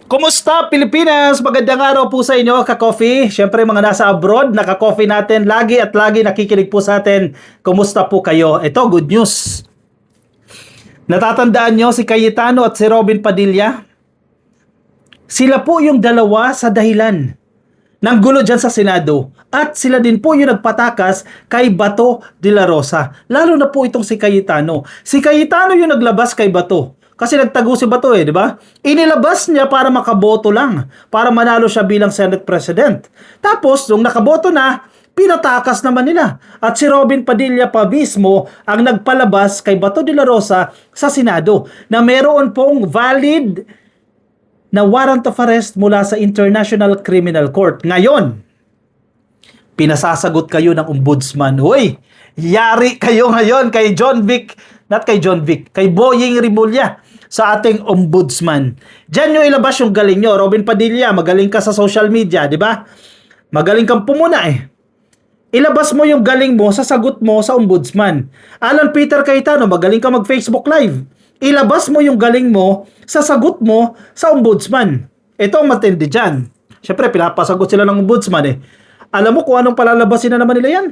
Kumusta Pilipinas? Magandang araw po sa inyo, ka-coffee. Siyempre mga nasa abroad, naka-coffee natin lagi at lagi nakikinig po sa atin. Kumusta po kayo? Ito, good news. Natatandaan nyo si Cayetano at si Robin Padilla? Sila po yung dalawa sa dahilan ng gulo dyan sa Senado. At sila din po yung nagpatakas kay Bato de la Rosa. Lalo na po itong si Cayetano. Si Cayetano yung naglabas kay Bato. Kasi nagtago si Bato di ba? Inilabas niya para makaboto lang. Para manalo siya bilang Senate President. Tapos, nung nakaboto na, pinatakas naman nila. At si Robin Padilla pa mismo ang nagpalabas kay Bato de la Rosa sa Senado na meron pong valid na warrant of arrest mula sa International Criminal Court. Ngayon, pinasasagot kayo ng ombudsman. Hoy, yari kayo ngayon kay kay Boying Rimulya sa ating ombudsman. Diyan nyo ilabas yung galing nyo. Robin Padilla, magaling ka sa social media, di ba? Magaling kang pumuna Ilabas mo yung galing mo sa sagot mo sa ombudsman. Alan Peter Cayetano, magaling ka mag-Facebook Live. Ilabas mo yung galing mo sa sagot mo sa ombudsman. Ito ang matindi dyan. Siyempre, pinapasagot sila ng ombudsman Alam mo kung anong palalabasin na naman nila yan?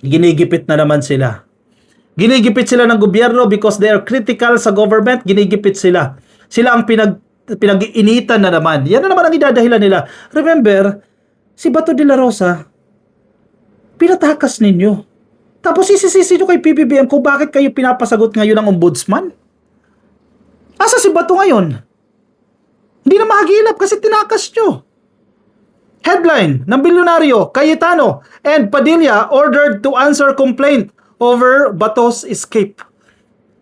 Ginigipit na naman sila. Ginigipit sila ng gobyerno because they are critical sa government. Ginigipit sila. Sila ang pinag-iinitan na naman. Yan na naman ang idadahilan nila. Remember, si Bato de la Rosa, pinatakas ninyo. Tapos isisisi nyo kay PBBM kung bakit kayo pinapasagot ngayon ng ombudsman. Asa si Bato ngayon? Hindi na mahagilap kasi tinakas nyo. Headline ng bilyonaryo, Cayetano and Padilla ordered to answer complaint over Bato's escape.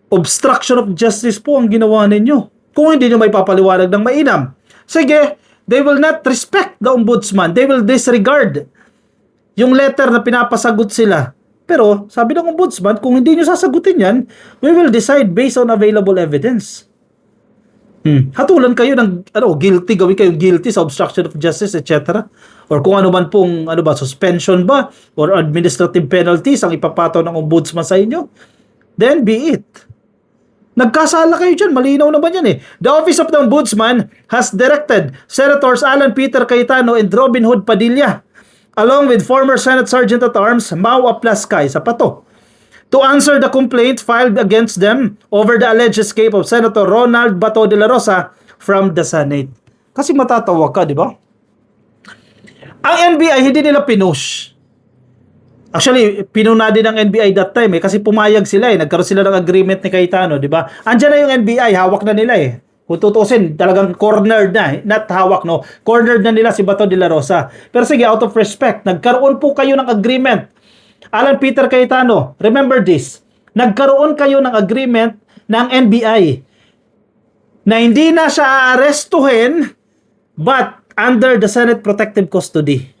Obstruction of justice po ang ginawa ninyo. Kung hindi nyo may papaliwanag ng mainam. Sige, they will not respect the ombudsman. They will disregard yung letter na pinapasagot sila. Pero sabi ng ombudsman, kung hindi nyo sasagutin yan, we will decide based on available evidence. Hatulan kayo ng guilty, gawin kayong guilty sa obstruction of justice, etc. Or kung ano man pong suspension ba or administrative penalties ang ipapataw ng ombudsman sa inyo, then be it. Nagkasala kayo dyan, malinaw naman yan The Office of the Ombudsman has directed Senators Alan Peter Cayetano and Robin Hood Padilla along with former Senate Sergeant at Arms Mau Aplaskay sa Pato to answer the complaint filed against them over the alleged escape of Senator Ronald Bato de la Rosa from the Senate. Kasi matatawa ka, di ba? Ang NBI, hindi nila pinush. Actually, pinuna din ng NBI that time kasi pumayag sila Nagkaroon sila ng agreement ni Cayetano, di ba? Andiyan na yung NBI, hawak na nila Kung tutusin, talagang cornered na Not hawak, no? Cornered na nila si Bato de la Rosa. Pero sige, out of respect, nagkaroon po kayo ng agreement. Alan Peter Cayetano, remember this. Nagkaroon kayo ng agreement ng NBI na hindi na siya aarestuhin but under the Senate Protective Custody.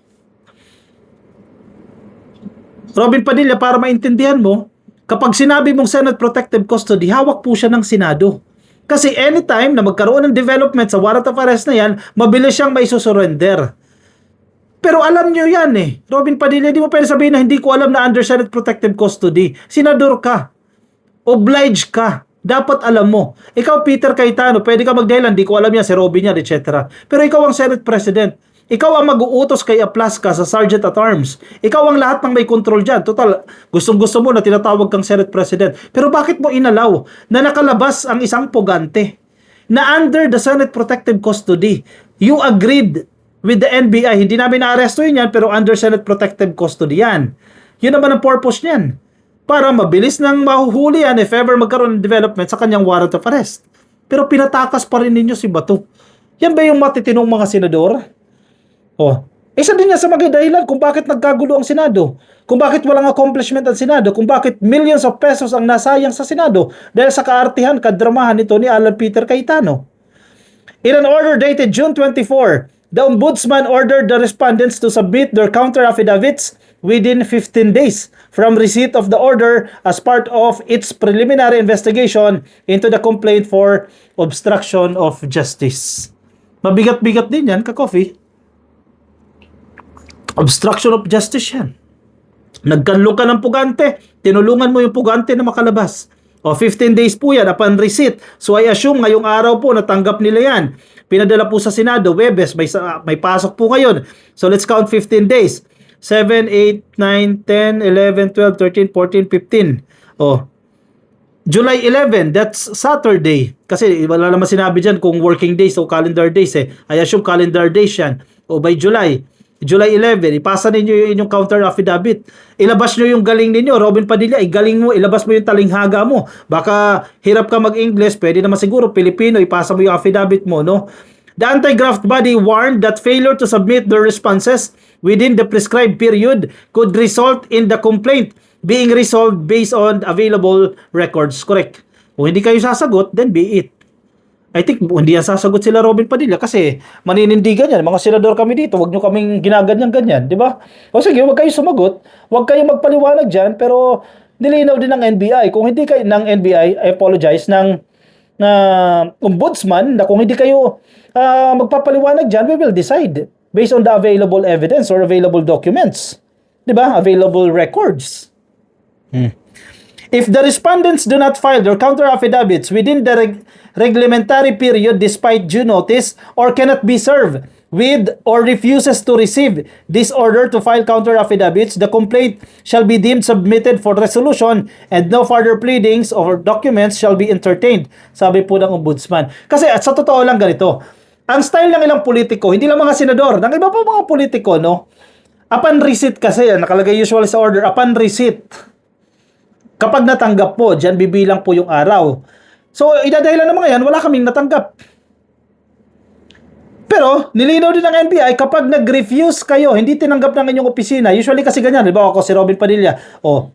Robin Padilla, para maintindihan mo, kapag sinabi mong Senate Protective Custody, hawak po siya ng Senado. Kasi anytime na magkaroon ng development sa warrant of arrest na yan, mabilis siyang may susurrender. Pero alam nyo yan Robin Padilla, hindi mo pwede sabihin na hindi ko alam na under Senate Protective Custody. Senador ka. Obliged ka. Dapat alam mo. Ikaw, Peter Cayetano, pwede ka magdahilan, hindi ko alam yan, si Robin yan, etc. Pero ikaw ang Senate President. Ikaw ang mag-uutos kay Aplaska sa Sergeant at Arms. Ikaw ang lahat ng may control dyan. Total, gustong-gusto mo na tinatawag kang Senate President. Pero bakit mo inalaw na nakalabas ang isang pugante na under the Senate Protective Custody? You agreed with the NBI, hindi namin na-arrestuin yan, pero under Senate Protective Custody yan. Yun naman ang purpose niyan. Para mabilis nang mahuhuli yan if ever magkaroon ng development sa kanyang warrant of arrest. Pero pinatakas pa rin ninyo si Bato. Yan ba yung matitinong mga senador? Isa din yan sa mga dahilan kung bakit nagkagulo ang Senado. Kung bakit walang accomplishment ang Senado. Kung bakit millions of pesos ang nasayang sa Senado dahil sa kaartihan, kadramahan nito ni Alan Peter Cayetano. In an order dated June 24, the Ombudsman ordered the respondents to submit their counter affidavits within 15 days from receipt of the order as part of its preliminary investigation into the complaint for obstruction of justice. Mabigat-bigat din yan, ka-coffee. Obstruction of justice yan. Nagkanlo ka ng pugante, tinulungan mo yung pugante na makalabas. O 15 days po yan upon receipt. So I assume ngayong araw po natanggap nila yan. Pinadala po sa Senado, Webes, may pasok po ngayon. So let's count 15 days. 7, 8, 9, 10, 11, 12, 13, 14, 15. Oh, July 11, that's Saturday. Kasi wala naman sinabi dyan kung working days o calendar days eh. I assume calendar days yan. O by July 11, ipasa ninyo yung inyong counter affidavit. Ilabas nyo yung galing ninyo. Robin Padilla, igaling mo, ilabas mo yung talinghaga mo. Baka hirap ka mag-English, pwede naman siguro Pilipino, ipasa mo yung affidavit mo, no? The anti-graft body warned that failure to submit their responses within the prescribed period could result in the complaint being resolved based on available records. Correct. Kung hindi kayo sasagot, then be it. I think hindi yan sasagot sila Robin Padilla kasi maninindigan yan. Mga senador kami dito, wag nyo kaming ginaganyan-ganyan. Di ba? O sige, wag kayo sumagot. Wag kayo magpaliwanag dyan, pero nilinaw din ng NBI. Kung hindi kayo ng NBI, I apologize, ng ombudsman, na kung hindi kayo magpapaliwanag dyan, we will decide based on the available evidence or available documents. Di ba? Available records. If the respondents do not file their counter affidavits within the reglementary period despite due notice or cannot be served with or refuses to receive this order to file counter affidavits, the complaint shall be deemed submitted for resolution and no further pleadings or documents shall be entertained. Sabi po ng ombudsman. Kasi at sa totoo lang ganito, ang style ng ilang politiko, hindi lang mga senador, ng iba pa mga politiko, no? Upon receipt kasi, nakalagay usually sa order, upon receipt. Kapag natanggap po, dyan bibilang po yung araw. So, idadahilan ng mga yan, wala kaming natanggap. Pero, nilinaw din ng NBI, kapag nag-refuse kayo, hindi tinanggap ng inyong opisina, usually kasi ganyan, di ba ako si Robin Padilla,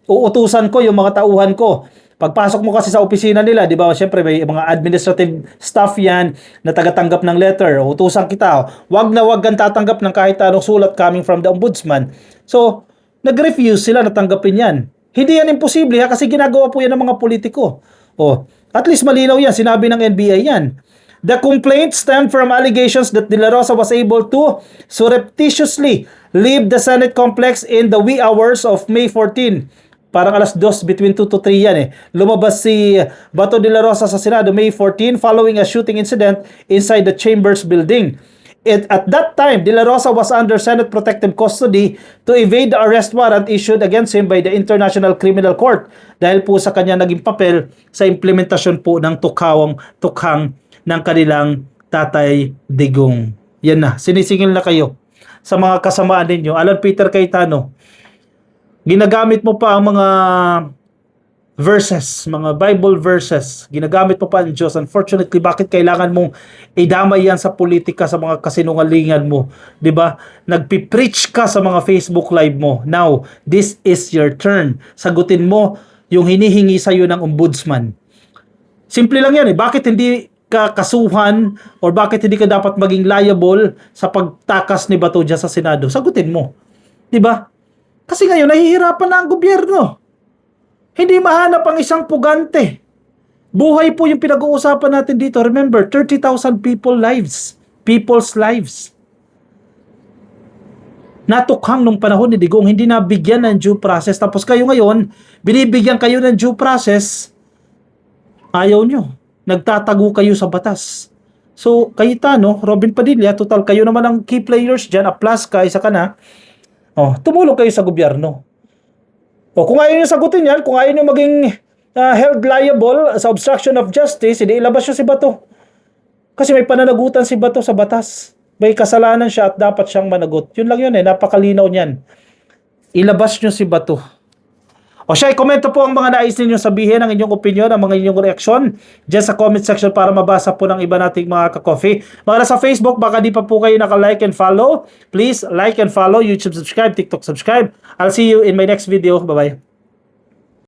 uutusan ko yung mga tauhan ko. Pagpasok mo kasi sa opisina nila, di ba, syempre may mga administrative staff yan na tagatanggap ng letter, utusan kita, wag na wag kang tatanggap ng kahit anong sulat coming from the ombudsman. So, nag-refuse sila, natanggapin yan. Hindi yan imposible ha, kasi ginagawa po yan ng mga politiko. At least malinaw yan, sinabi ng NBI yan. The complaint stemmed from allegations that De La Rosa was able to surreptitiously leave the Senate complex in the wee hours of May 14. Parang alas 2, between 2 to 3 yan eh. Lumabas si Bato De La Rosa sa Senado May 14 following a shooting incident inside the Chambers building. At that time, De La Rosa was under Senate protective custody to evade the arrest warrant issued against him by the International Criminal Court dahil po sa kanya naging papel sa implementasyon po ng tukhang ng kanilang Tatay Digong. Yan na, sinisingil na kayo sa mga kasamaan ninyo. Alan Peter Cayetano, ginagamit mo pa ang mga verses, mga Bible verses, ginagamit mo pa ang Diyos. Unfortunately, bakit kailangan mong idamay yan sa politika, sa mga kasinungalingan mo? 'Di ba? Nagpi-preach ka sa mga Facebook live mo. Now, this is your turn. Sagutin mo yung hinihingi sa iyo ng ombudsman. Simple lang yan eh. Bakit hindi ka kasuhan or bakit hindi ka dapat maging liable sa pagtakas ni Bato dyan sa Senado? Sagutin mo. 'Di ba? Kasi ngayon nahihirapan na ang gobyerno. Hindi mahanap ang isang pugante. Buhay po yung pinag-uusapan natin dito. Remember, 30,000 people's lives. Natukhang nung panahon ni Digong, hindi nabigyan ng due process. Tapos kayo ngayon, binibigyan kayo ng due process, ayaw nyo. Nagtatago kayo sa batas. So, Cayetano, Robin Padilla, total kayo naman ang key players dyan, a plus ka, isa ka na. Tumulong kayo sa gobyerno. Kung ayaw nyo sagutin yan, kung ayaw nyo maging held liable sa obstruction of justice, hindi ilabas nyo si Bato. Kasi may pananagutan si Bato sa batas. May kasalanan siya at dapat siyang managot. Yun lang yun eh, napakalinaw niyan. Ilabas nyo si Bato. Siya, komento po ang mga nais ninyong sabihin, ang inyong opinion, ang mga inyong reaksyon dyan sa comment section para mabasa po ng iba nating mga ka-coffee. Mga nasa Facebook, baka di pa po kayo naka-like and follow. Please like and follow, YouTube subscribe, TikTok subscribe. I'll see you in my next video. Bye-bye.